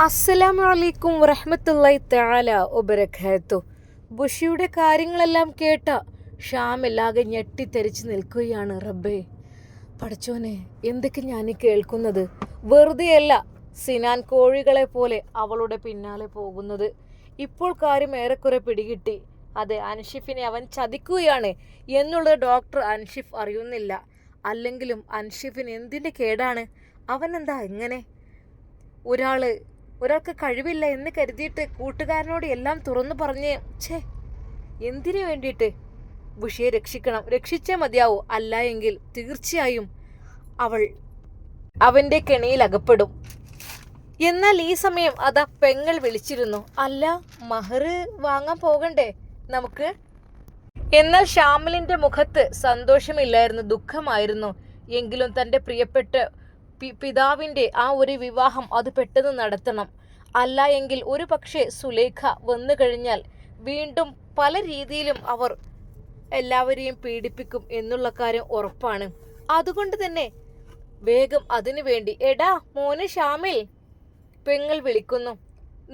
അസ്സലാമു അലൈക്കും വറഹ്മത്തുള്ളാഹി തആല വബറകാത്തു. ബുഷിയുടെ കാര്യങ്ങളെല്ലാം കേട്ട ഷാമിൽ ആകെ ഞെട്ടിത്തെറിച്ച് നിൽക്കുകയാണ്. റബ്ബേ പടച്ചോനെ, എന്തൊക്കെ ഞാൻ കേൾക്കുന്നത്? വെറുതെയല്ല സിനാൻ കോഴികളെ പോലെ അവളുടെ പിന്നാലെ പോകുന്നത്. ഇപ്പോൾ കാര്യം ഏറെക്കുറെ പിടികിട്ടി. അതെ, അൻഷിഫിനെ അവൻ ചതിക്കുകയാണ് എന്നുള്ളത് ഡോക്ടർ അൻഷിഫ് അറിയുന്നില്ല. അല്ലെങ്കിലും അൻഷിഫിന് എന്തിൻ്റെ കേടാണ്? അവൻ എന്താ എങ്ങനെ? ഒരാൾക്ക് കഴിവില്ല എന്ന് കരുതിയിട്ട് കൂട്ടുകാരനോട് എല്ലാം തുറന്നു പറഞ്ഞ് എന്തിനു വേണ്ടിയിട്ട്? ബുഷിയെ രക്ഷിക്കണം, രക്ഷിച്ചേ മതിയാവൂ. അല്ല എങ്കിൽ തീർച്ചയായും അവൾ അവൻ്റെ കെണിയിൽ അകപ്പെടും. എന്നാൽ ഈ സമയം അതാ പെങ്ങൾ വിളിച്ചിരുന്നു. അല്ല, മഹർ വാങ്ങാൻ പോകണ്ടേ നമുക്ക്? എന്നാൽ ഷാമിലിൻ്റെ മുഖത്ത് സന്തോഷമില്ലായിരുന്നു, ദുഃഖമായിരുന്നു. എങ്കിലും തൻ്റെ പ്രിയപ്പെട്ട പിതാവിൻ്റെ ആ ഒരു വിവാഹം അത് പെട്ടെന്ന് നടത്തണം. അല്ല എങ്കിൽ ഒരു പക്ഷേ സുലേഖ വന്നു കഴിഞ്ഞാൽ വീണ്ടും പല രീതിയിലും അവർ എല്ലാവരെയും പീഡിപ്പിക്കും എന്നുള്ള കാര്യം ഉറപ്പാണ്. അതുകൊണ്ട് തന്നെ വേഗം അതിനു വേണ്ടി എടാ മോനെ ഷാമിൽ, പെങ്ങൾ വിളിക്കുന്നു.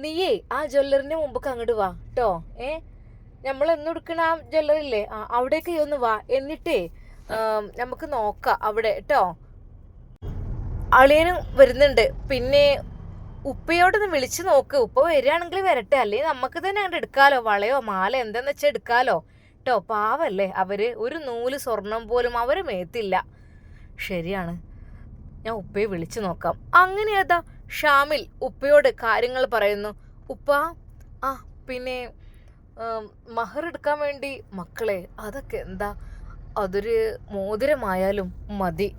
നീയേ ആ ജ്വല്ലറിൻ്റെ മുമ്പ് അങ്ങോട്ട് വാ കേട്ടോ. നമ്മൾ എന്ന് എടുക്കണ ആ ജ്വല്ലറില്ലേ, അവിടേക്ക് ഒന്ന് വാ. എന്നിട്ടേ നമുക്ക് നോക്കാം അവിടെ കേട്ടോ. അളിയനും വരുന്നുണ്ട്. പിന്നെ ഉപ്പയോടൊന്ന് വിളിച്ചു നോക്ക്. ഉപ്പ വരികയാണെങ്കിൽ വരട്ടെ, അല്ലെങ്കിൽ നമുക്ക് തന്നെ അങ്ങോട്ട് എടുക്കാലോ. വളയോ മാല എന്താന്ന് വെച്ചാൽ എടുക്കാലോ കേട്ടോ. പാവല്ലേ അവര്, ഒരു നൂല് സ്വർണം പോലും അവര് മേത്തില്ല. ശരിയാണ്, ഞാൻ ഉപ്പയെ വിളിച്ചു നോക്കാം. അങ്ങനെ അതാ ഷാമിൽ ഉപ്പയോട് കാര്യങ്ങൾ പറയുന്നു. ഉപ്പ, പിന്നെ മഹർ എടുക്കാൻ വേണ്ടി മക്കളെ, അതൊക്കെ എന്താ, അതൊരു മോതിരമായാലും മതി.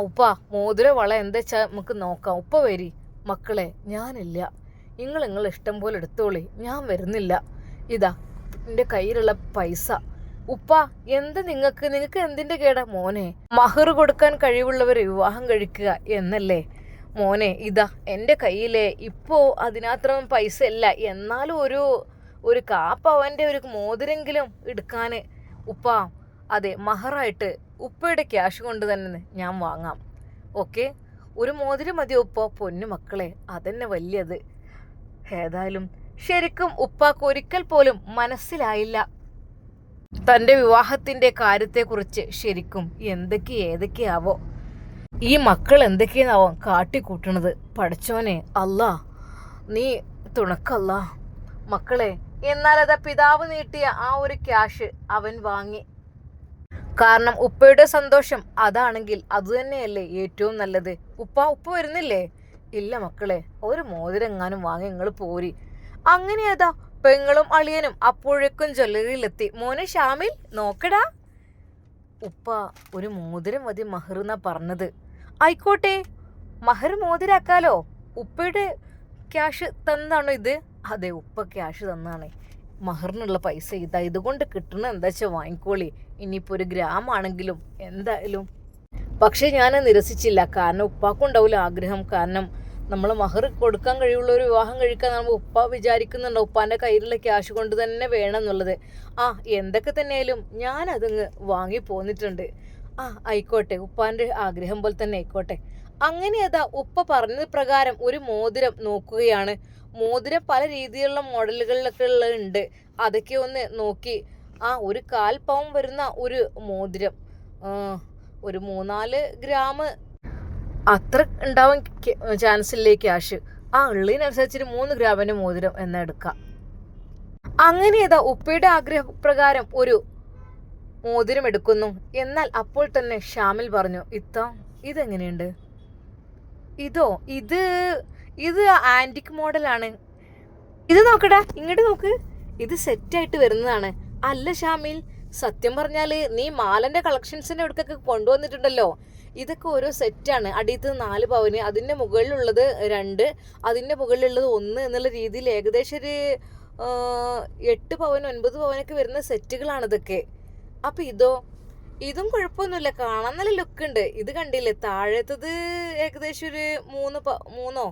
ഉപ്പ, മോതിര വള എന്താ വെച്ചാൽ നമുക്ക് നോക്കാം. ഉപ്പ വരി മക്കളെ, ഞാനില്ല, നിങ്ങൾ ഇഷ്ടം പോലെ എടുത്തോളി, ഞാൻ വരുന്നില്ല. ഇതാ എൻ്റെ കയ്യിലുള്ള പൈസ. ഉപ്പ, എന്താ നിങ്ങൾക്ക് എന്തിൻ്റെ കേടാ? മോനെ, മഹർ കൊടുക്കാൻ കഴിവുള്ളവർ വിവാഹം കഴിക്കുക എന്നല്ലേ മോനെ. ഇതാ എൻ്റെ കയ്യിലെ ഇപ്പോൾ അതിനത്രയും പൈസ ഇല്ല, എന്നാലും ഒരു കാപ്പവൻ്റെ ഒരു മോതിരെങ്കിലും എടുക്കാൻ ഉപ്പ. അതെ, മഹറായിട്ട് ഉപ്പയുടെ ക്യാഷ് കൊണ്ട് തന്നെ ഞാൻ വാങ്ങാം. ഓക്കെ, ഒരു മോതിരം മതി ഉപ്പ. പൊന്നു മക്കളെ, അതന്നെ വലിയത്. ഏതായാലും ശരിക്കും ഉപ്പാക്ക് ഒരിക്കൽ പോലും മനസ്സിലായില്ല തൻ്റെ വിവാഹത്തിൻ്റെ കാര്യത്തെക്കുറിച്ച്. ശരിക്കും ഏതൊക്കെയാവോ ഈ മക്കൾ എന്തൊക്കെയാവോ കാട്ടിക്കൂട്ടണത്. പഠിച്ചോനെ അല്ലാ, നീ തുണക്കല്ല മക്കളെ. എന്നാൽ അതാ പിതാവ് നീട്ടിയ ആ ഒരു ക്യാഷ് അവൻ വാങ്ങി. കാരണം ഉപ്പയുടെ സന്തോഷം അതാണെങ്കിൽ അതുതന്നെയല്ലേ ഏറ്റവും നല്ലത്. ഉപ്പ വരുന്നില്ലേ? ഇല്ല മക്കളെ, ഒരു മോതിരെങ്ങാനും വാങ്ങി നിങ്ങൾ പോരി. അങ്ങനെ അതാ പെങ്ങളും അളിയനും അപ്പോഴേക്കും ജ്വല്ലറിയിലെത്തി. മോനെ ഷാമിൽ, നോക്കടാ, ഉപ്പ ഒരു മോതിരം മതി മഹർ എന്നാ പറഞ്ഞത്. ആയിക്കോട്ടെ, മഹർ മോതിരാക്കാലോ. ഉപ്പയുടെ ക്യാഷ് തന്നാണോ ഇത്? അതെ, ഉപ്പ ക്യാഷ് തന്നാണ്. മഹറിനുള്ള പൈസ ഇതാ, ഇതുകൊണ്ട് കിട്ടണ എന്താ വെച്ചാൽ വാങ്ങിക്കോളി. ഇനിയിപ്പോൾ ഒരു ഗ്രാമാണെങ്കിലും എന്തായാലും. പക്ഷെ ഞാൻ നിരസിച്ചില്ല. കാരണം ഉപ്പാക്കുണ്ടാവില്ല ആഗ്രഹം. കാരണം നമ്മൾ മഹർ കൊടുക്കാൻ കഴിവുള്ള ഒരു വിവാഹം കഴിക്കാൻ നമ്മൾ ഉപ്പ വിചാരിക്കുന്നുണ്ടോ ഉപ്പാൻ്റെ കയ്യിലുള്ള ക്യാഷ് കൊണ്ട് തന്നെ വേണം എന്നുള്ളത്. എന്തൊക്കെ തന്നെയായാലും ഞാൻ അതങ്ങ് വാങ്ങി പോന്നിട്ടുണ്ട്. ആയിക്കോട്ടെ, ഉപ്പാൻ്റെ ആഗ്രഹം പോലെ തന്നെ ആയിക്കോട്ടെ. അങ്ങനെ അതാ ഉപ്പ പറഞ്ഞത് പ്രകാരം ഒരു മോതിരം നോക്കുകയാണ്. മോതിരം പല രീതിയിലുള്ള മോഡലുകളിലൊക്കെ ഉണ്ട്. അതൊക്കെ ഒന്ന് നോക്കി. ഒരു 1/4 പവൻ വരുന്ന ഒരു മോതിരം, ഒരു 3-4 ഗ്രാം അത്ര ഉണ്ടാവാൻ ചാൻസ് ഇല്ലേ ക്യാഷ്. ഉള്ളതിനനുസരിച്ചിട്ട് 3 ഗ്രാമിൻ്റെ മോതിരം എന്നാ എടുക്കാം. അങ്ങനെ ഏതാ ഉപ്പയുടെ ആഗ്രഹപ്രകാരം ഒരു മോതിരം എടുക്കുന്നു. എന്നാൽ അപ്പോൾ തന്നെ ഷാമിൽ പറഞ്ഞു, ഇതെങ്ങനെയുണ്ട്? ഇത് ആന്റിക് മോഡലാണ്. ഇത് നോക്കടാ, ഇങ്ങോട്ട് നോക്ക്, ഇത് സെറ്റായിട്ട് വരുന്നതാണ്. അല്ല ഷാമിൽ, സത്യം പറഞ്ഞാല് നീ മാലന്റെ കളക്ഷൻസിന്റെ അടുക്കൊക്കെ കൊണ്ടുവന്നിട്ടുണ്ടല്ലോ. ഇതൊക്കെ ഓരോ സെറ്റാണ്. അടിയത്ത് 4 പവന്, അതിന്റെ മുകളിലുള്ളത് 2, അതിന്റെ മുകളിലുള്ളത് 1 എന്നുള്ള രീതിയിൽ ഏകദേശം ഒരു 8 പവൻ 9 പവനൊക്കെ വരുന്ന സെറ്റുകളാണ് ഇതൊക്കെ. അപ്പൊ ഇതും കുഴപ്പമൊന്നുമില്ല, കാണാൻ നല്ല ലുക്ക് ഉണ്ട്. ഇത് കണ്ടില്ലേ, താഴത്തത് ഏകദേശം ഒരു 3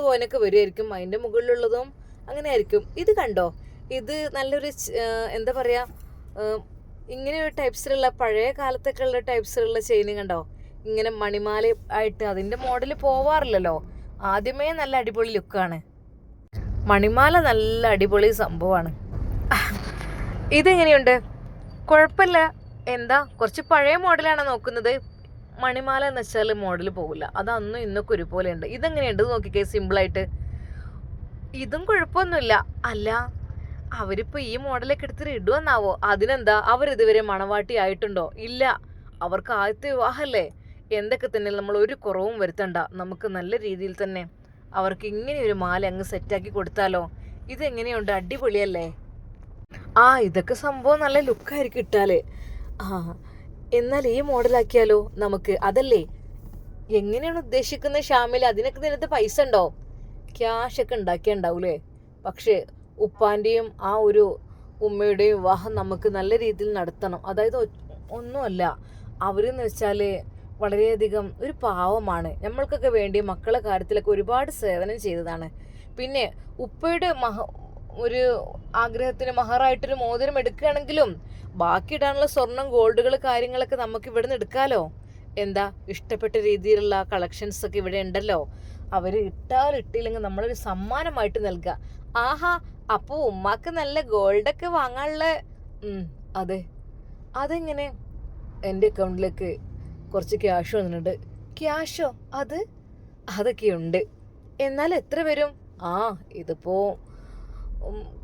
പവനൊക്കെ വരുമായിരിക്കും. അതിന്റെ മുകളിലുള്ളതും അങ്ങനെ ആയിരിക്കും. ഇത് കണ്ടോ, ഇത് നല്ലൊരു എന്താ പറയാ, ഇങ്ങനെ ഒരു ടൈപ്സിലുള്ള പഴയ കാലത്തൊക്കെ ഉള്ള ടൈപ്സിലുള്ള ചെയിൻ കണ്ടോ, ഇങ്ങനെ മണിമാല ആയിട്ട്. അതിൻ്റെ മോഡൽ പോവാറില്ലല്ലോ. ആദ്യമേ നല്ല അടിപൊളി ലുക്കാണ്. മണിമാല നല്ല അടിപൊളി സംഭവമാണ്. ഇതെങ്ങനെയുണ്ട്? കുഴപ്പമില്ല. എന്താ കുറച്ച് പഴയ മോഡലാണ് നോക്കുന്നത്. മണിമാല എന്ന് വെച്ചാൽ മോഡൽ പോകില്ല. അത് അന്നും ഇന്നൊക്കെ ഒരുപോലെ ഉണ്ട്. ഇതെങ്ങനെയുണ്ട് നോക്കിക്കേ, സിമ്പിളായിട്ട്. ഇതും കുഴപ്പമൊന്നുമില്ല. അല്ല, അവരിപ്പോൾ ഈ മോഡലൊക്കെ എടുത്തിട്ട് ഇടുവെന്നാവോ? അതിനെന്താ, അവരിതുവരെ മണവാട്ടി ആയിട്ടുണ്ടോ? ഇല്ല, അവർക്ക് ആദ്യത്തെ വിവാഹമല്ലേ. എന്തൊക്കെ തന്നെ നമ്മൾ ഒരു കുറവും വരുത്തണ്ട. നമുക്ക് നല്ല രീതിയിൽ തന്നെ അവർക്ക് ഇങ്ങനെ ഒരു മാല അങ്ങ് സെറ്റാക്കി കൊടുത്താലോ? ഇതെങ്ങനെയുണ്ട്? അടിപൊളിയല്ലേ? ഇതൊക്കെ സംഭവം നല്ല ലുക്കായിരിക്കും ഇട്ടാല്. എന്നാൽ ഈ മോഡലാക്കിയാലോ നമുക്ക്? അതല്ലേ എങ്ങനെയാണ് ഉദ്ദേശിക്കുന്നത് ഷാമിൽ? അതിനൊക്കെ നിനക്ക് പൈസ ഉണ്ടോ? ക്യാഷൊക്കെ ഉണ്ടാക്കിയുണ്ടാവൂലേ? പക്ഷേ ഉപ്പാൻ്റെയും ആ ഒരു ഉമ്മയുടെയും വിവാഹം നമുക്ക് നല്ല രീതിയിൽ നടത്തണം. അതായത് ഒന്നുമല്ല, അവരെന്ന് വെച്ചാൽ വളരെയധികം ഒരു പാവമാണ്. നമ്മൾക്കൊക്കെ വേണ്ടി മക്കളെ കാര്യത്തിലൊക്കെ ഒരുപാട് സേവനം ചെയ്തതാണ്. പിന്നെ ഉപ്പയുടെ ഒരു ആഗ്രഹത്തിന് മഹറായിട്ടൊരു മോതിരം എടുക്കുകയാണെങ്കിലും ബാക്കി ഇടാനുള്ള സ്വർണം, ഗോൾഡുകൾ, കാര്യങ്ങളൊക്കെ നമുക്ക് ഇവിടെ നിന്ന് എടുക്കാലോ. എന്താ, ഇഷ്ടപ്പെട്ട രീതിയിലുള്ള കളക്ഷൻസ് ഒക്കെ ഇവിടെ ഉണ്ടല്ലോ. അവർ ഇട്ടില്ലെങ്കിൽ നമ്മളൊരു സമ്മാനമായിട്ട് നൽകുക. അപ്പോൾ ഉമ്മാക്ക് നല്ല ഗോൾഡൊക്കെ വാങ്ങാനുള്ള അതെ. അതെങ്ങനെ? എൻ്റെ അക്കൗണ്ടിലേക്ക് കുറച്ച് ക്യാഷ് വന്നിട്ടുണ്ട്. ക്യാഷോ? അതൊക്കെയുണ്ട്. എന്നാൽ എത്ര വരും? ഇതിപ്പോൾ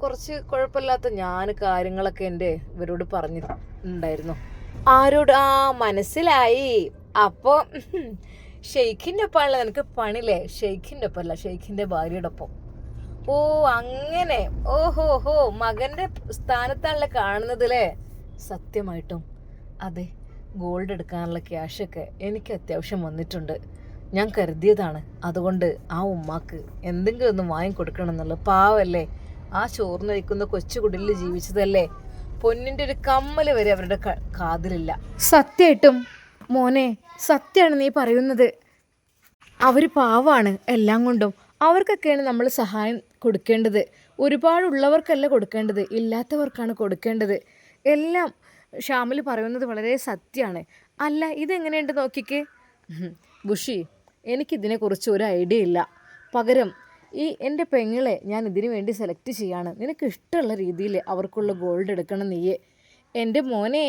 കുറച്ച് കുഴപ്പമില്ലാത്ത ഞാൻ കാര്യങ്ങളൊക്കെ എൻ്റെ ഇവരോട് പറഞ്ഞിട്ടുണ്ടായിരുന്നു. ആരോട്? മനസ്സിലായി. അപ്പോൾ ഷെയ്ഖിൻ്റെ ഒപ്പമാണല്ലോ നിനക്ക് പണില്ലേ? ഷെയ്ഖിൻ്റെ ഒപ്പമല്ല, ഷെയ്ഖിൻ്റെ ഭാര്യയുടെ ഒപ്പം. അങ്ങനെ. ഓഹോ, മകൻ്റെ സ്ഥാനത്താണല്ലോ കാണുന്നതല്ലേ? സത്യമായിട്ടും അതെ. ഗോൾഡ് എടുക്കാനുള്ള ക്യാഷൊക്കെ എനിക്ക് അത്യാവശ്യം വന്നിട്ടുണ്ട്. ഞാൻ കരുതിയതാണ്. അതുകൊണ്ട് ആ ഉമ്മാക്ക് എന്തെങ്കിലും ഒന്ന് വാങ്ങിക്കൊടുക്കണം എന്നുള്ളത്. പാവല്ലേ, ആ ചോർന്ന് വയ്ക്കുന്ന കൊച്ചുകുടിലിൽ ജീവിച്ചതല്ലേ. പൊന്നിൻ്റെ ഒരു കമ്മൽ വരെ അവരുടെ കാതിലില്ല. സത്യമായിട്ടും മോനെ, സത്യമാണ് നീ പറയുന്നത്. അവർ പാവാണ് എല്ലാം കൊണ്ടും. അവർക്കൊക്കെയാണ് നമ്മൾ സഹായം കൊടുക്കേണ്ടത്. ഒരുപാടുള്ളവർക്കല്ല കൊടുക്കേണ്ടത്, ഇല്ലാത്തവർക്കാണ് കൊടുക്കേണ്ടത്. എല്ലാം ഷാമിൽ പറയുന്നത് വളരെ സത്യമാണ്. അല്ല, ഇതെങ്ങനെയുണ്ട് നോക്കിക്കേ ബുഷി. എനിക്കിതിനെക്കുറിച്ച് ഒരു ഐഡിയ ഇല്ല. പകരം എൻ്റെ പെങ്ങളെ ഞാൻ ഇതിനു വേണ്ടി സെലക്ട് ചെയ്യാണ്. നിനക്ക് ഇഷ്ടമുള്ള രീതിയിൽ അവർക്കുള്ള ഗോൾഡ് എടുക്കണം നീയെ. എൻ്റെ മോനെ,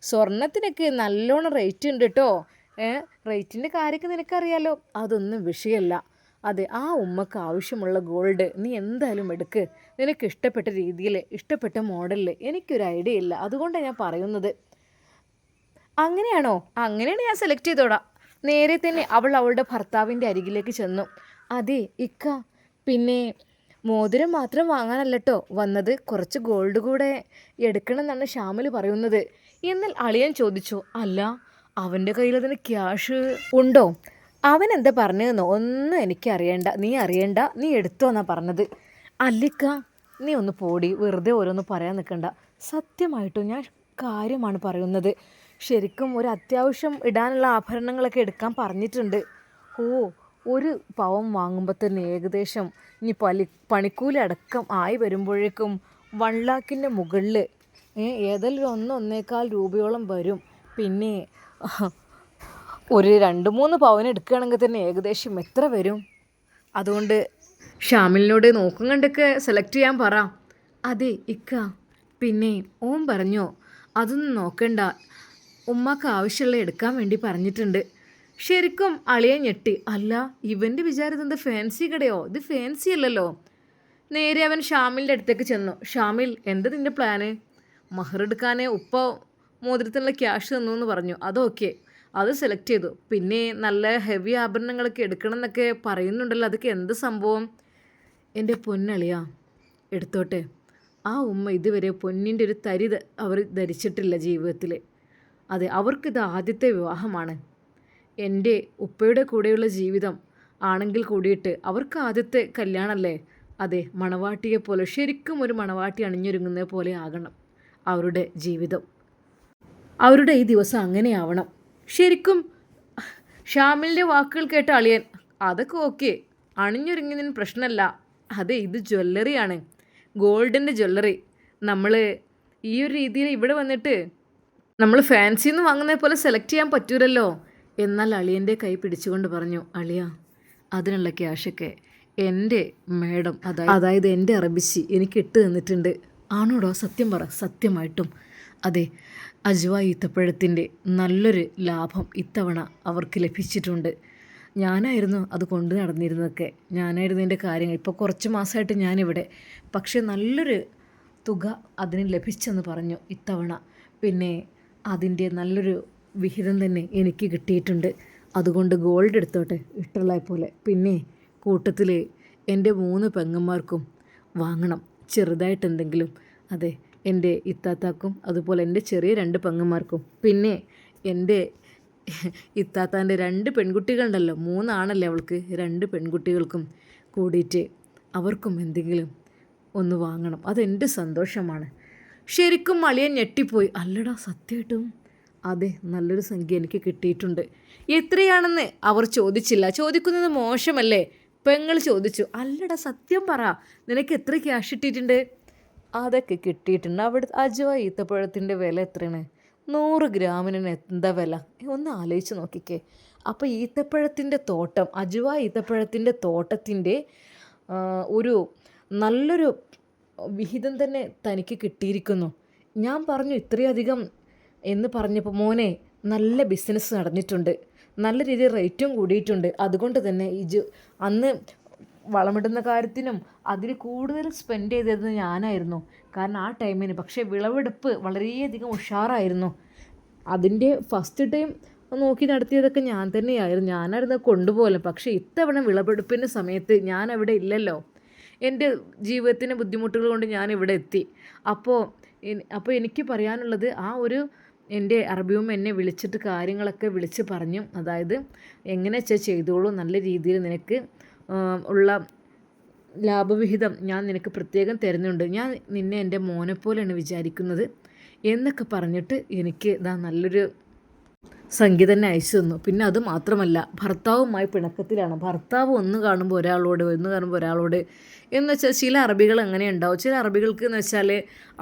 സ്വർണത്തിനൊക്കെ നല്ലോണം റേറ്റ് ഉണ്ട് കേട്ടോ. റേറ്റിൻ്റെ കാര്യമൊക്കെ നിനക്കറിയാലോ. അതൊന്നും വിഷയമല്ല. അതെ, ആ ഉമ്മക്ക് ആവശ്യമുള്ള ഗോൾഡ് നീ എന്തായാലും എടുക്ക്. നിനക്ക് ഇഷ്ടപ്പെട്ട രീതിയിൽ, ഇഷ്ടപ്പെട്ട മോഡലിൽ. എനിക്കൊരു ഐഡിയ ഇല്ല, അതുകൊണ്ടാണ് ഞാൻ പറയുന്നത്. അങ്ങനെയാണോ? അങ്ങനെയാണ് ഞാൻ സെലക്ട് ചെയ്തോടാം. നേരെ തന്നെ അവൾ അവളുടെ ഭർത്താവിൻ്റെ അരികിലേക്ക് ചെന്നു. അതെ ഇക്ക, പിന്നെ മോതിരം മാത്രം വാങ്ങാനല്ലോ വന്നത്, കുറച്ച് ഗോൾഡ് കൂടെ എടുക്കണം എന്നാണ് ഷാമിൽ പറയുന്നത്. എന്നാൽ അളിയൻ ചോദിച്ചു, അല്ല അവൻ്റെ കയ്യിൽ അതിന് ക്യാഷ് ഉണ്ടോ? അവൻ എന്താ പറഞ്ഞതെന്നോ? ഒന്നും എനിക്ക് അറിയണ്ട, നീ എടുത്തോ എന്നാ പറഞ്ഞത്. അല്ലിക്ക, നീ ഒന്ന് പോടി, വെറുതെ ഓരോന്ന് പറയാൻ നിൽക്കണ്ട. സത്യമായിട്ടും ഞാൻ കാര്യമാണ് പറയുന്നത്. ശരിക്കും ഒരു അത്യാവശ്യം ഇടാനുള്ള ആഭരണങ്ങളൊക്കെ എടുക്കാൻ പറഞ്ഞിട്ടുണ്ട്. ഒരു പവൻ വാങ്ങുമ്പോൾ തന്നെ ഏകദേശം ഇനി പണിക്കൂലി അടക്കം ആയി വരുമ്പോഴേക്കും 1 ലക്ഷത്തിൻ്റെ മുകളിൽ ഏതെങ്കിലും 1-1.25 രൂപയോളം വരും. പിന്നെ ഒരു 2-3 പവൻ എടുക്കുകയാണെങ്കിൽ തന്നെ ഏകദേശം എത്ര വരും? അതുകൊണ്ട് ഷാമിലിനോട് നോക്കും കണ്ടൊക്കെ സെലക്ട് ചെയ്യാൻ പറ. അതെ ഇക്ക, പിന്നെ ഓൻ പറഞ്ഞോ അതൊന്നും നോക്കണ്ട, ഉമ്മാക്ക് ആവശ്യമുള്ള എടുക്കാൻ വേണ്ടി പറഞ്ഞിട്ടുണ്ട്. ശരിക്കും അളിയൻ ഞെട്ടി. അല്ല, ഇവൻ്റെ വിചാരം എന്താ ഫാൻസി കടയോ? ഇത് ഫാൻസി അല്ലല്ലോ. നേരെ അവൻ ഷാമിലിൻ്റെ അടുത്തേക്ക് ചെന്നു. ഷാമിൽ, എന്താ നിൻ്റെ പ്ലാന്? മഹറെടുക്കാനേ ഉപ്പ മോതിരത്തിനുള്ള ക്യാഷ് തന്നു എന്ന് പറഞ്ഞു. അതൊക്കെ അത് സെലക്ട് ചെയ്തു. പിന്നെ നല്ല ഹെവി ആഭരണങ്ങളൊക്കെ എടുക്കണം എന്നൊക്കെ പറയുന്നുണ്ടല്ലോ, അതൊക്കെ എന്ത് സംഭവം? എൻ്റെ പൊന്നളിയാ, എടുത്തോട്ടെ. ആ ഉമ്മ ഇതുവരെ പൊന്നിൻ്റെ ഒരു തരി അവർ ധരിച്ചിട്ടില്ല ജീവിതത്തിൽ. അതെ, അവർക്കിത് ആദ്യത്തെ വിവാഹമാണ്. എൻ്റെ ഉപ്പയുടെ കൂടെയുള്ള ജീവിതം ആണെങ്കിൽ കൂടിയിട്ട് അവർക്ക് ആദ്യത്തെ കല്യാണമല്ലേ. അതെ, മണവാട്ടിയെ പോലെ, ശരിക്കും ഒരു മണവാട്ടി അണിഞ്ഞൊരുങ്ങുന്ന പോലെ ആകണം അവരുടെ ജീവിതം. അവരുടെ ഈ ദിവസം അങ്ങനെയാവണം. ശരിക്കും ഷാമിലിൻ്റെ വാക്കുകൾ കേട്ട അളിയൻ, അതൊക്കെ ഓക്കെ, അണിഞ്ഞൊരുങ്ങുന്നതിന് പ്രശ്നമല്ല. അതെ, ഇത് ജ്വല്ലറിയാണ്, ഗോൾഡിൻ്റെ ജ്വല്ലറി. നമ്മൾ ഈ ഒരു രീതിയിൽ ഇവിടെ വന്നിട്ട് നമ്മൾ ഫാൻസിന്ന് വാങ്ങുന്നത് പോലെ സെലക്ട് ചെയ്യാൻ പറ്റൂലല്ലോ. എന്നാൽ അളിയൻ്റെ കൈ പിടിച്ചുകൊണ്ട് പറഞ്ഞു, അളിയ, അതിനുള്ള ക്യാഷൊക്കെ എൻ്റെ മേഡം അതായത് എൻ്റെ അറബിച്ചി എനിക്ക് ഇട്ട് തന്നിട്ടുണ്ട്. ആണോടോ? സത്യം പറ. സത്യമായിട്ടും അതെ, അജ്വ ഈത്തപ്പഴത്തിൻ്റെ നല്ലൊരു ലാഭം ഇത്തവണ അവർക്ക് ലഭിച്ചിട്ടുണ്ട്. ഞാനായിരുന്നു അത് കൊണ്ട് നടന്നിരുന്നതൊക്കെ, ഞാനായിരുന്നു എൻ്റെ കാര്യങ്ങൾ. ഇപ്പോൾ കുറച്ച് മാസമായിട്ട് ഞാനിവിടെ, പക്ഷേ നല്ലൊരു തുക അതിന് ലഭിച്ചെന്ന് പറഞ്ഞു ഇത്തവണ. പിന്നെ അതിൻ്റെ നല്ലൊരു വിഹിതം തന്നെ എനിക്ക് കിട്ടിയിട്ടുണ്ട്. അതുകൊണ്ട് ഗോൾഡ് എടുത്തോട്ടെ ഇഷ്ടമുള്ള പോലെ. പിന്നെ കൂട്ടത്തിൽ എൻ്റെ 3 പെങ്ങന്മാർക്കും വാങ്ങണം ചെറുതായിട്ട് എന്തെങ്കിലും. അതെ, എൻ്റെ ഇത്താത്താക്കും അതുപോലെ എൻ്റെ ചെറിയ 2 പെങ്ങന്മാർക്കും, പിന്നെ എൻ്റെ ഇത്താത്താൻ്റെ 2 പെൺകുട്ടികളുണ്ടല്ലോ, 3 ആണല്ലേ അവൾക്ക്, 2 പെൺകുട്ടികൾക്കും കൂടിയിട്ട് അവർക്കും എന്തെങ്കിലും ഒന്ന് വാങ്ങണം. അതെൻ്റെ സന്തോഷമാണ്. ശരിക്കും അളിയൻ ഞെട്ടിപ്പോയി. അല്ലടാ, സത്യമായിട്ടും അതെ, നല്ലൊരു സംഖ്യ എനിക്ക് കിട്ടിയിട്ടുണ്ട്. എത്രയാണെന്ന് അവർ ചോദിച്ചില്ല. ചോദിക്കുന്നത് മോശമല്ലേ? പെങ്ങൾ ചോദിച്ചു. അല്ലടാ, സത്യം പറ, നിനക്ക് എത്ര ക്യാഷ് കിട്ടിയിട്ടുണ്ട്? അതൊക്കെ കിട്ടിയിട്ടുണ്ട്. അവിടെ അജ്വ ഈത്തപ്പഴത്തിൻ്റെ വില എത്രയാണ്? 100 ഗ്രാമിന് എന്താ വില? ഒന്ന് ആലോചിച്ച് നോക്കിക്കേ. അപ്പോൾ ഈത്തപ്പഴത്തിൻ്റെ തോട്ടം, അജ്വ ഈത്തപ്പഴത്തിൻ്റെ തോട്ടത്തിൻ്റെ ഒരു നല്ലൊരു വിഹിതം തന്നെ തനിക്ക് കിട്ടിയിരിക്കുന്നു. ഞാൻ പറഞ്ഞു ഇത്രയധികം എന്ന് പറഞ്ഞപ്പോൾ, മോനെ നല്ല ബിസിനസ് നടന്നിട്ടുണ്ട്, നല്ല രീതിയിൽ റേറ്റും കൂടിയിട്ടുണ്ട്. അതുകൊണ്ട് തന്നെ അന്ന് വളമിടുന്ന കാര്യത്തിനും അതിൽ കൂടുതൽ സ്പെൻഡ് ചെയ്തത് ഞാനായിരുന്നു. കാരണം ആ ടൈമിന് പക്ഷേ വിളവെടുപ്പ് വളരെയധികം ഉഷാറായിരുന്നു. അതിൻ്റെ ഫസ്റ്റ് ടൈം നോക്കി നടത്തിയതൊക്കെ ഞാൻ തന്നെയായിരുന്നു, ഞാനായിരുന്നു കൊണ്ടുപോകലും. പക്ഷേ ഇത്തവണ വിളവെടുപ്പിൻ്റെ സമയത്ത് ഞാൻ അവിടെ ഇല്ലല്ലോ. എൻ്റെ ജീവിതത്തിൻ്റെ ബുദ്ധിമുട്ടുകൾ കൊണ്ട് ഞാൻ ഇവിടെ എത്തി. അപ്പോൾ എനിക്ക് പറയാനുള്ളത്, ആ ഒരു എൻ്റെ അറബിയും എന്നെ വിളിച്ചിട്ട് കാര്യങ്ങളൊക്കെ വിളിച്ച് പറഞ്ഞു. അതായത് എങ്ങനെ ചെയ്തോളൂ, നല്ല രീതിയിൽ നിനക്ക് ഉള്ള ലാഭവിഹിതം ഞാൻ നിനക്ക് പ്രത്യേകം തരുന്നുണ്ട്, ഞാൻ നിന്നെ എൻ്റെ മോനെ പോലെയാണ് വിചാരിക്കുന്നത് എന്നൊക്കെ പറഞ്ഞിട്ട് എനിക്ക് നല്ലൊരു സംഖ്യ തന്നെ അയച്ചു തന്നു. പിന്നെ അത് മാത്രമല്ല, ഭർത്താവുമായി പിണക്കത്തിലാണ്. ഭർത്താവ് ഒന്ന് കാണുമ്പോൾ ഒരാളോട് എന്ന് വെച്ചാൽ ചില അറബികൾ അങ്ങനെ ഉണ്ടാവും. ചില അറബികൾക്ക് എന്ന് വെച്ചാൽ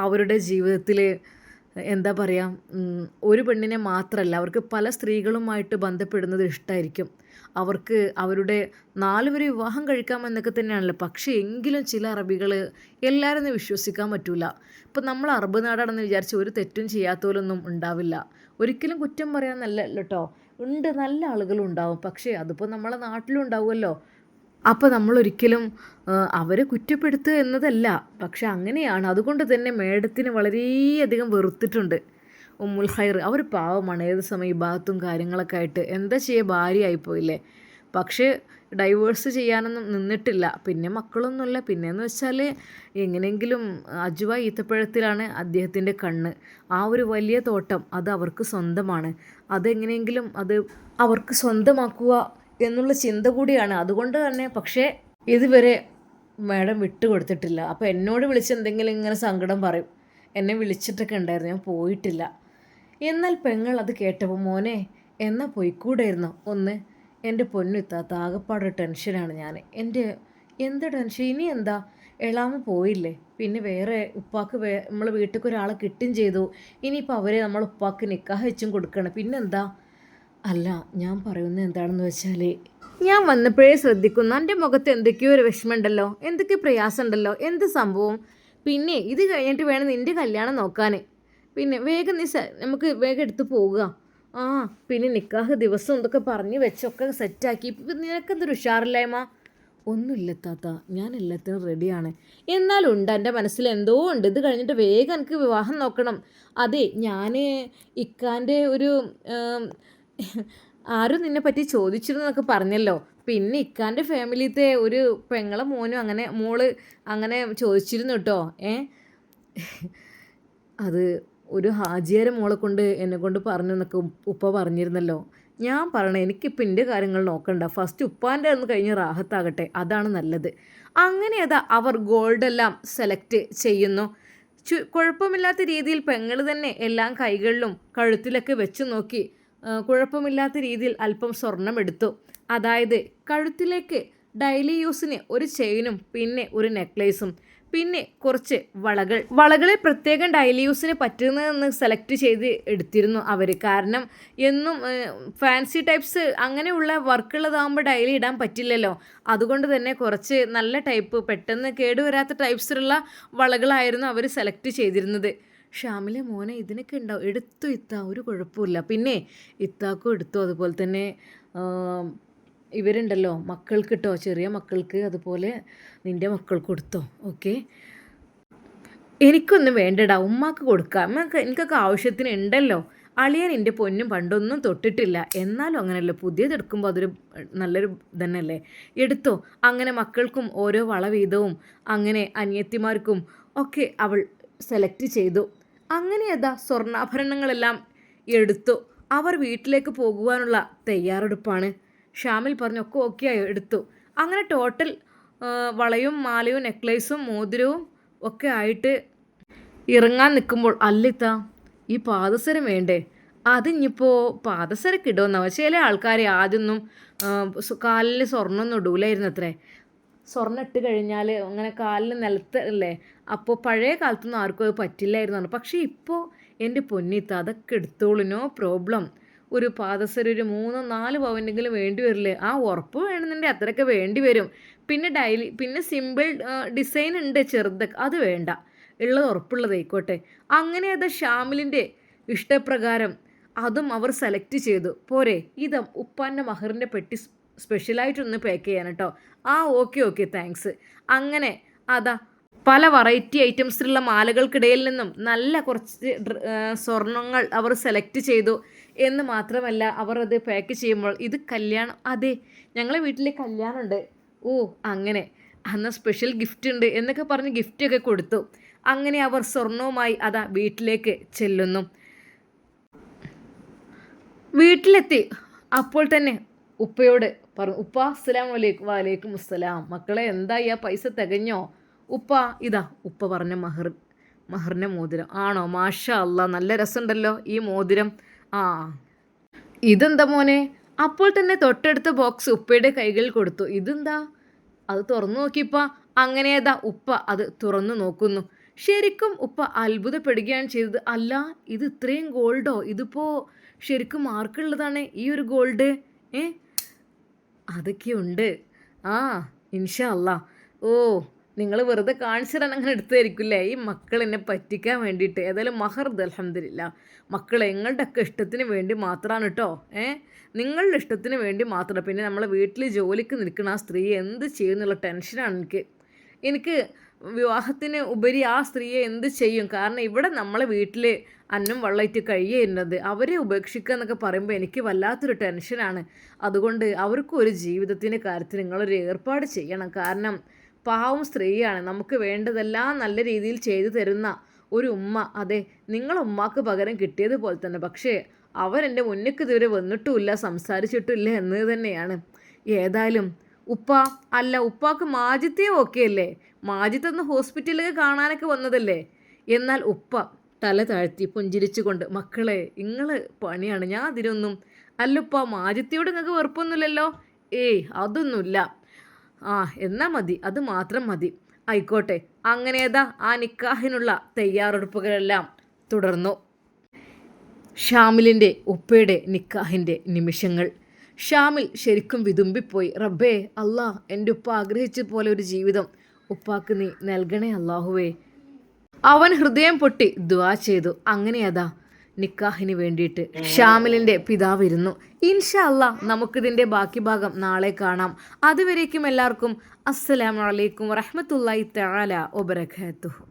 അവരുടെ ജീവിതത്തിൽ എന്താ പറയുക, ഒരു പെണ്ണിനെ മാത്രമല്ല, അവർക്ക് പല സ്ത്രീകളുമായിട്ട് ബന്ധപ്പെടുന്നത് ഇഷ്ടമായിരിക്കും. അവർക്ക് അവരുടെ 4 പേരെ വിവാഹം കഴിക്കാമെന്നൊക്കെ തന്നെയാണല്ലോ. പക്ഷേ എങ്കിലും ചില അറബികൾ എല്ലാവരും വിശ്വസിക്കാൻ പറ്റില്ല. ഇപ്പം നമ്മൾ അറബ് നാടാണെന്ന് വിചാരിച്ച് ഒരു തെറ്റും ചെയ്യാത്തവരൊന്നും ഉണ്ടാവില്ല. ഒരിക്കലും കുറ്റം പറയാനല്ല കേട്ടോ, ഉണ്ട്, നല്ല ആളുകളും ഉണ്ടാവും. പക്ഷേ അതിപ്പോൾ നമ്മളെ നാട്ടിലും ഉണ്ടാവുമല്ലോ. അപ്പോൾ നമ്മളൊരിക്കലും അവരെ കുറ്റപ്പെടുത്തുക എന്നതല്ല, പക്ഷെ അങ്ങനെയാണ്. അതുകൊണ്ട് തന്നെ മേഡത്തിന് വളരെയധികം വെറുത്തിട്ടുണ്ട് ഉമ്മുൽ ഖൈർ. അവർ പാവമാണ്, ഏത് സമയം ഇബാദത്തും കാര്യങ്ങളൊക്കെ ആയിട്ട് എന്താ ചെയ്യുക, ഭാര്യയായിപ്പോയില്ലേ. പക്ഷേ ഡൈവേഴ്സ് ചെയ്യാനൊന്നും നിന്നിട്ടില്ല. പിന്നെ മക്കളൊന്നുമില്ല. പിന്നെയെന്ന് വെച്ചാൽ എങ്ങനെയെങ്കിലും അജ്വ ഈത്തപ്പഴത്തിലാണ് അദ്ദേഹത്തിൻ്റെ കണ്ണ്. ആ ഒരു വലിയ തോട്ടം അത് അവർക്ക് സ്വന്തമാണ്. അതെങ്ങനെയെങ്കിലും അത് അവർക്ക് സ്വന്തമാക്കുക എന്നുള്ള ചിന്ത കൂടിയാണ്. അതുകൊണ്ട് തന്നെ പക്ഷേ ഇതുവരെ മാഡം വിട്ടുകൊടുത്തിട്ടില്ല. അപ്പോൾ എന്നോട് വിളിച്ച് എന്തെങ്കിലും ഇങ്ങനെ സങ്കടം പറയും. എന്നെ വിളിച്ചിട്ടൊക്കെ ഉണ്ടായിരുന്നു, ഞാൻ പോയിട്ടില്ല. എന്നാൽ പെങ്ങൾ അത് കേട്ടപ്പോൾ, മോനെ എന്നാൽ പോയിക്കൂടായിരുന്നു ഒന്ന്? എൻ്റെ പൊന്നിത്താത്ത, ആകപ്പാട് ടെൻഷനാണ് ഞാൻ. എന്ത് ടെൻഷൻ? ഇനി എന്താ, എളാമ പോയില്ലേ, പിന്നെ വേറെ ഉപ്പാക്ക് നമ്മൾ വീട്ടിൽ ഒരാളെ കിട്ടുകയും ചെയ്തു. ഇനിയിപ്പോൾ അവരെ നമ്മൾ ഉപ്പാക്ക് നിക്കാഹ് വെച്ചും കൊടുക്കണം. പിന്നെന്താ? അല്ല, ഞാൻ പറയുന്നത് എന്താണെന്ന് വെച്ചാൽ, ഞാൻ വന്നപ്പോഴേ ശ്രദ്ധിക്കുന്നു എൻ്റെ മുഖത്ത് എന്തൊക്കെയോ ഒരു വിഷമമുണ്ടല്ലോ, എന്തൊക്കെ പ്രയാസമുണ്ടല്ലോ, എന്ത് സംഭവം? പിന്നെ ഇത് കഴിഞ്ഞിട്ട് വേണം നിൻ്റെ കല്യാണം നോക്കാൻ. പിന്നെ വേഗം നമുക്ക് വേഗം എടുത്ത് പോവുക. പിന്നെ നിക്കാഹ് ദിവസം എന്തൊക്കെ പറഞ്ഞ് വെച്ചൊക്കെ സെറ്റാക്കി. നിനക്കെന്തൊരു ഉഷാറില്ലായ്മ? ഒന്നുമില്ല താത്ത, ഞാൻ എല്ലാത്തിനും റെഡിയാണ്. എന്നാലും ഉണ്ട്, എൻ്റെ മനസ്സിൽ എന്തോ ഉണ്ട്. ഇത് കഴിഞ്ഞിട്ട് വേഗം എനിക്ക് വിവാഹം നോക്കണം. അതെ, ഞാൻ ഇക്കാൻ്റെ ഒരു ആരും നിന്നെ പറ്റി ചോദിച്ചിരുന്നൊക്കെ പറഞ്ഞല്ലോ. പിന്നെ ഇക്കാൻ്റെ ഫാമിലിത്തെ ഒരു പെങ്ങളെ മോനും അങ്ങനെ മോള് അങ്ങനെ ചോദിച്ചിരുന്നു കേട്ടോ. അത് ഒരു ഹാജിയാരെ മോളെ കൊണ്ട് എന്നെ കൊണ്ട് പറഞ്ഞു എന്നൊക്കെ ഉപ്പ പറഞ്ഞിരുന്നല്ലോ. ഞാൻ പറയണേ, എനിക്കിപ്പോൾ എൻ്റെ കാര്യങ്ങൾ നോക്കണ്ട, ഫസ്റ്റ് ഉപ്പാൻ്റെ ഒന്ന് കഴിഞ്ഞ് റാഹത്താകട്ടെ, അതാണ് നല്ലത്. അങ്ങനെ അവർ ഗോൾഡെല്ലാം സെലക്ട് ചെയ്യുന്നു. കുഴപ്പമില്ലാത്ത രീതിയിൽ പെങ്ങൾ തന്നെ എല്ലാം കൈകളിലും കഴുത്തിലൊക്കെ വെച്ച് നോക്കി. കുഴപ്പമില്ലാത്ത രീതിയിൽ അല്പം സ്വർണം എടുത്തു. അതായത് കഴുത്തിലേക്ക് ഡെയിലി യൂസിന് ഒരു ചെയിനും പിന്നെ ഒരു നെക്ലേസും, പിന്നെ കുറച്ച് വളകളെ പ്രത്യേകം ഡെയിലി യൂസിന് പറ്റുന്നതെന്ന് സെലക്ട് ചെയ്ത് എടുത്തിരുന്നു അവർ. കാരണം എന്നും ഫാൻസി ടൈപ്സ് അങ്ങനെയുള്ള വർക്കുള്ളതാകുമ്പോൾ ഡെയിലി ഇടാൻ പറ്റില്ലല്ലോ. അതുകൊണ്ട് തന്നെ കുറച്ച് നല്ല ടൈപ്പ് പെട്ടെന്ന് കേടുവരാത്ത ടൈപ്സിലുള്ള വളകളായിരുന്നു അവർ സെലക്ട് ചെയ്തിരുന്നത്. ഷാമിലെ മോനെ ഇതിനൊക്കെ ഉണ്ടാവും, എടുത്തു ഒരു കുഴപ്പമില്ല. പിന്നെ ഇത്താക്കും എടുത്തു. അതുപോലെ തന്നെ ഇവരുണ്ടല്ലോ മക്കൾക്ക് കേട്ടോ, ചെറിയ മക്കൾക്ക്, അതുപോലെ നിൻ്റെ മക്കൾക്ക് കൊടുത്തോ. ഓക്കെ, എനിക്കൊന്നും വേണ്ടടാ, ഉമ്മാക്ക് കൊടുക്കാം, എനിക്കൊക്കെ ആവശ്യത്തിന് ഉണ്ടല്ലോ. അളിയൻ എൻ്റെ പൊന്നും പണ്ടൊന്നും തൊട്ടിട്ടില്ല, എന്നാലും അങ്ങനെയല്ലേ, പുതിയത് എടുക്കുമ്പോൾ അതൊരു നല്ലൊരു തന്നെയല്ലേ, എടുത്തോ. അങ്ങനെ മക്കൾക്കും ഓരോ വള വീതവും അങ്ങനെ അനിയത്തിമാർക്കും ഒക്കെ അവൾ സെലക്ട് ചെയ്തു. അങ്ങനെ അതാ സ്വർണ്ണാഭരണങ്ങളെല്ലാം എടുത്തു. അവർ വീട്ടിലേക്ക് പോകുവാനുള്ള തയ്യാറെടുപ്പാണ്. ഷാമിൽ പറഞ്ഞു ഒക്കെ ഓക്കെ ആയോ, എടുത്തു. അങ്ങനെ ടോട്ടൽ വളയും മാലയും നെക്ലേസും മോതിരവും ഒക്കെ ആയിട്ട് ഇറങ്ങാൻ നിൽക്കുമ്പോൾ അല്ലിത്ത ഈ പാദസരം വേണ്ടേ? അതിനിപ്പോൾ പാദസരക്ക് ഇടുമെന്നാ. ചില ആൾക്കാർ ആദ്യമൊന്നും കാലിൽ സ്വർണ്ണമൊന്നും ഇടൂലായിരുന്നു അത്രേ. സ്വർണ്ണം ഇട്ട് കഴിഞ്ഞാൽ അങ്ങനെ കാലിൽ നിലത്ത് അല്ലേ, അപ്പോൾ പഴയ കാലത്തൊന്നും ആർക്കും അത് പറ്റില്ലായിരുന്നു. പക്ഷേ ഇപ്പോൾ എൻ്റെ പൊന്നിത്ത അതൊക്കെ എടുത്തോളൂ, നോ പ്രോബ്ലം. ഒരു പാദസരം ഒരു 3-4 പവനെങ്കിലും വേണ്ടി വരില്ലേ? ആ ഉറപ്പ് വേണമെന്നുണ്ടെങ്കിൽ അത്രയൊക്കെ വേണ്ടി വരും. പിന്നെ സിമ്പിൾ ഡിസൈൻ ഉണ്ട് ചെറുതൊക്കെ, അത് വേണ്ട, ഉള്ളത് ഉറപ്പുള്ളതായിക്കോട്ടെ. അങ്ങനെ അത് ഷാമിലിൻ്റെ ഇഷ്ടപ്രകാരം അതും അവർ സെലക്ട് ചെയ്തു. പോരെ, ഇത് ഉപ്പാൻ്റെ മഹറിൻ്റെ പെട്ടി സ്പെഷ്യലായിട്ടൊന്ന് പാക്ക് ചെയ്യാൻ കേട്ടോ. ആ ഓക്കെ താങ്ക്സ്. അങ്ങനെ അതാ പല വെറൈറ്റി ഐറ്റംസിലുള്ള മാലകൾക്കിടയിൽ നിന്നും നല്ല കുറച്ച് സ്വർണങ്ങൾ അവർ സെലക്ട് ചെയ്തു. എന്ന് മാത്രമല്ല അവർ അത് പാക്ക് ചെയ്യുമ്പോൾ ഇത് കല്യാണം, അതെ ഞങ്ങളെ വീട്ടിൽ കല്യാണമുണ്ട്, ഓ അങ്ങനെ അന്ന് സ്പെഷ്യൽ ഗിഫ്റ്റ് ഉണ്ട് എന്നൊക്കെ പറഞ്ഞ് ഗിഫ്റ്റൊക്കെ കൊടുത്തു. അങ്ങനെ അവർ സ്വർണവുമായി അതാ വീട്ടിലേക്ക് ചെല്ലുന്നു. വീട്ടിലെത്തി അപ്പോൾ തന്നെ ഉപ്പയോട് പറഞ്ഞു, ഉപ്പ അസ്സലാമു അലൈക്കും. വലൈക്കും അസ്സലാം. മക്കളെ എന്തായി, ആ പൈസ തികഞ്ഞോ? ഉപ്പ ഇതാ ഉപ്പ പറഞ്ഞ മഹറിൻ്റെ മോതിരം. ആണോ? മാഷാ അല്ലാ, നല്ല രസമുണ്ടല്ലോ ഈ മോതിരം. ആ ഇതെന്താ മോനെ? അപ്പോൾ തന്നെ തൊട്ടടുത്ത ബോക്സ് ഉപ്പയുടെ കൈകളിൽ കൊടുത്തു. ഇതെന്താ? അത് തുറന്നു നോക്കിയപ്പോൾ അങ്ങനെയതാ ഉപ്പ അത് തുറന്നു നോക്കുന്നു. ശരിക്കും ഉപ്പ അത്ഭുതപ്പെടുകയാണ് ചെയ്തത്. അല്ല, ഇത് ഇത്രയും ഗോൾഡോ? ഇതിപ്പോൾ ശരിക്കും മാർക്കുള്ളതാണ് ഈ ഒരു ഗോൾഡ്. അതൊക്കെയുണ്ട്. ആ ഇൻഷാ അല്ലാ. ഓ നിങ്ങൾ വെറുതെ കാണിച്ചു തരാൻ അങ്ങനെ എടുത്തായിരിക്കില്ലേ ഈ മക്കൾ എന്നെ പറ്റിക്കാൻ വേണ്ടിയിട്ട്. ഏതായാലും മഹർദ് അൽഹംദുലില്ലാ. മക്കൾ നിങ്ങളുടെയൊക്കെ ഇഷ്ടത്തിന് വേണ്ടി മാത്രമാണ് കേട്ടോ. നിങ്ങളുടെ ഇഷ്ടത്തിന് വേണ്ടി മാത്രം. പിന്നെ നമ്മളെ വീട്ടിൽ ജോലിക്ക് നിൽക്കുന്ന ആ സ്ത്രീ എന്ത് ചെയ്യുന്നുള്ള ടെൻഷനാണ് എനിക്ക് വിവാഹത്തിന് ഉപരി ആ സ്ത്രീയെ എന്ത് ചെയ്യും. കാരണം ഇവിടെ നമ്മളെ വീട്ടിൽ അന്നം വെള്ളമായിട്ട് കഴിയുന്നത്, അവരെ ഉപേക്ഷിക്കുക എന്നൊക്കെ പറയുമ്പോൾ എനിക്ക് വല്ലാത്തൊരു ടെൻഷനാണ്. അതുകൊണ്ട് അവർക്കും ഒരു ജീവിതത്തിൻ്റെ കാര്യത്തിൽ നിങ്ങളൊരു ഏർപ്പാട് ചെയ്യണം. കാരണം പാവം സ്ത്രീയാണ്, നമുക്ക് വേണ്ടതെല്ലാം നല്ല രീതിയിൽ ചെയ്തു തരുന്ന ഒരു ഉമ്മ. അതെ, നിങ്ങളുമ്മാക്ക് പകരം കിട്ടിയതുപോലെ തന്നെ. പക്ഷേ അവരെൻ്റെ മുന്നിലേക്ക് ഇതുവരെ വന്നിട്ടുമില്ല, സംസാരിച്ചിട്ടില്ല എന്നത് തന്നെയാണ്. ഏതായാലും ഉപ്പാക്ക് മാജിത്തേ ഓക്കെ അല്ലേ? മാജിത്തൊന്ന് ഹോസ്പിറ്റലിൽ കാണാനൊക്കെ വന്നതല്ലേ? എന്നാൽ ഉപ്പ തല താഴ്ത്തി പുഞ്ചിരിച്ചുകൊണ്ട്, മക്കളെ നിങ്ങൾ പണിയാണ്, ഞാൻ അതിനൊന്നും അല്ലുപ്പ. മാജിത്തിയോട് നിങ്ങൾക്ക് വെറുപ്പൊന്നുമില്ലല്ലോ? അതൊന്നുമില്ല. എന്നാ മതി, അത് മാത്രം മതി. ആയിക്കോട്ടെ. അങ്ങനെയതാ ആ നിക്കാഹിനുള്ള തയ്യാറെടുപ്പുകളെല്ലാം തുടർന്നു. ഷാമിലിൻ്റെ ഉപ്പയുടെ നിക്കാഹിൻ്റെ നിമിഷങ്ങൾ. ഷാമിൽ ശരിക്കും വിതുമ്പിപ്പോയി. റബ്ബേ അല്ലാ, എൻ്റെ ഉപ്പ ആഗ്രഹിച്ച പോലെ ഒരു ജീവിതം ഉപ്പാക്ക് നീ നൽകണേ അല്ലാഹുവേ. അവൻ ഹൃദയം പൊട്ടി ദുആ ചെയ്തു. അങ്ങനെ അതാ നിക്കാഹിന് വേണ്ടിയിട്ട് ഷാമിലിൻ്റെ പിതാവ് ഇരുന്നു. ഇൻഷാ അല്ലാ നമുക്കിതിൻ്റെ ബാക്കി ഭാഗം നാളെ കാണാം. അതുവരേക്കും എല്ലാവർക്കും അസ്സലാമു അലൈക്കും വറഹ്മത്തുള്ളാഹി തആല വബറകാതുഹു.